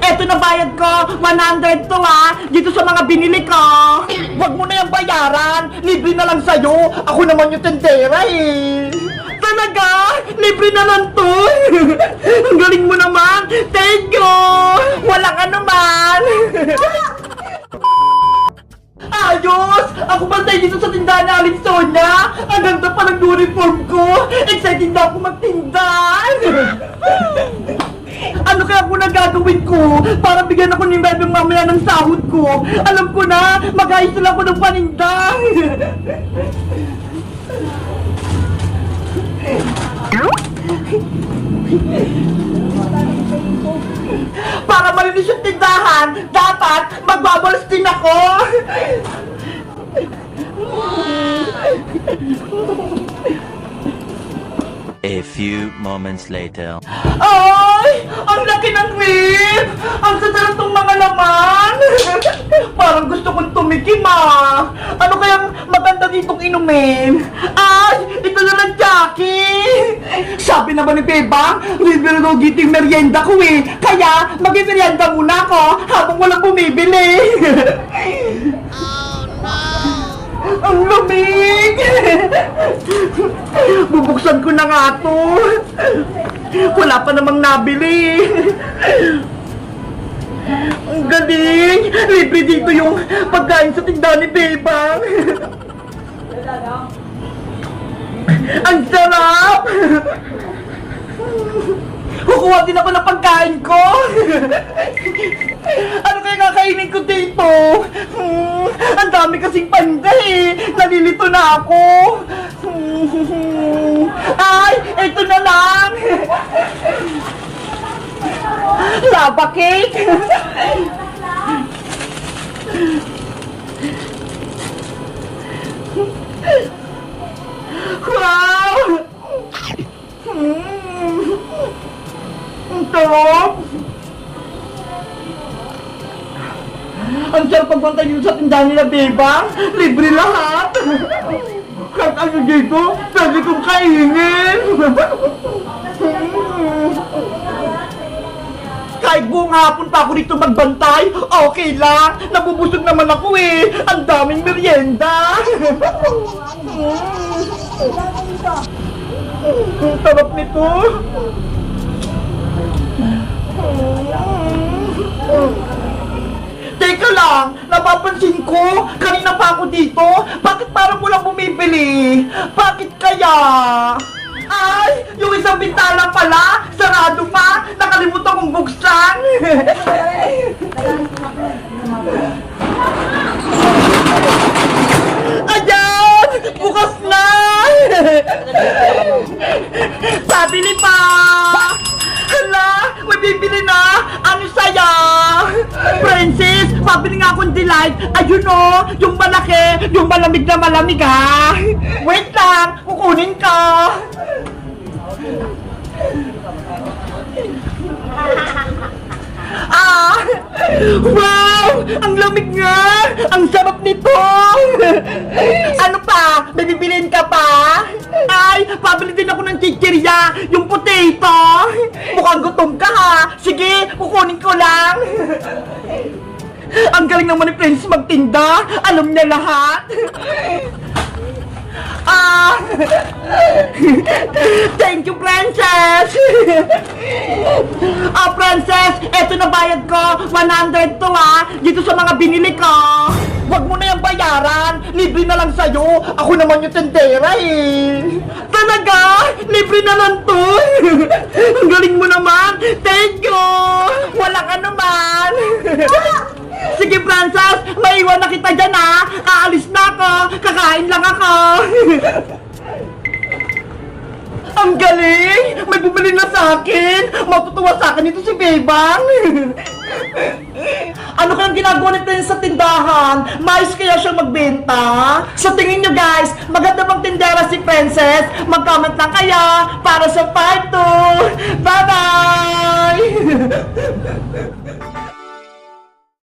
eto na bayad ko. 100 to ha, dito sa mga binili ko. Huwag mo na yung bayaran, libre na lang sa'yo. Ako naman yung tendera eh. Talaga? Libre na lang to? Ang galing mo naman. Thank you. Walang anuman. Ayos! Ako bantay dito sa tindahan ni Aling Sonia! Ang ganda pa ng uniform ko! Excited na ako magtinda! Ano kaya po na gagawin ko para bigyan ako ni Bebe mamaya ng sahod ko? Alam ko na, mag-ayos na lang ako ng paninda! Para malinis yung tindahan, dapat magbabalas din ako! A few moments later. Ay! Ang laki ng rib! Ang sasarap tong mga laman! Parang gusto kong tumikim ah! Ano kayang maganda ditong inumin? Ay! Ito na lang, Jackie! Sabi naman ni Bebang, libre daw dito yung merienda ko eh! Kaya, mag-merienda muna ako habang walang bumibili! Ang lamig! Bubuksan ko na nga to. Wala pa namang nabili. Ang galing! Libre dito yung pagkain sa tindahan ni Bebang. Ang sarap! Kukuha din ako ng pagkain ko! Ano kaya kakainin ko dito? Ang dami kasing panda eh! Nalilito na ako! Ay! Ito na lang! Lava cake! Wow! Ang sarap! Ang sarap pagbantay dito sa tindahan nila, Bebang! Libre lahat! Kahit ano dito, pwede kong kainin! Kahit buong hapon pa ako dito magbantay, okay lang! Nabubusog naman ako eh! Ang daming merienda! Ang sarap nito! Teka lang, napapansin ko, kanina pa ako dito, bakit parang walang bumibili? Bakit kaya? Ay, yung isang bintana pala, sarado pa, nakalimutan kong buksan. Ayan, bukas na. Pabili pa. Hala, may bibili na! Ano saya? Princess, pabili nga akong delight. Ayun o, yung malaki, yung malamig na malamig ha. Wait lang, kukunin ka. Ah! Wow! Ang lamig nga! Ang sarap nito! Ano pa? May bibilin ka pa? Ay! Pabili din ako ng chichirya! Yung potato! Mukhang gutom ka ha! Sige! Kukunin ko lang! Ang galing naman ni Princess magtinda! Alam niya lahat! Ah! Thank you, Princess! Oh, Princess! Eto na bayad ko! 100 to ha! Dito sa mga binili ko! Huwag mo na yung bayaran! Libre na lang sa'yo! Ako naman yung tendera eh! Talaga? Libre na lang to! Ang galing mo naman! Thank you! Walang anuman! Sige, Princess! Maiwan na kita dyan ha! Aalis na ako! Kakain lang ako! Ang galing! May bumili na sa akin! Matutuwa sa akin ito si Bebang! Ano kayang ginagawa ni Princess sa tindahan? Mais kaya siya magbenta? Sa tingin nyo guys, maganda bang tindera si Princess? Mag-comment lang kaya para sa part 2! Bye-bye!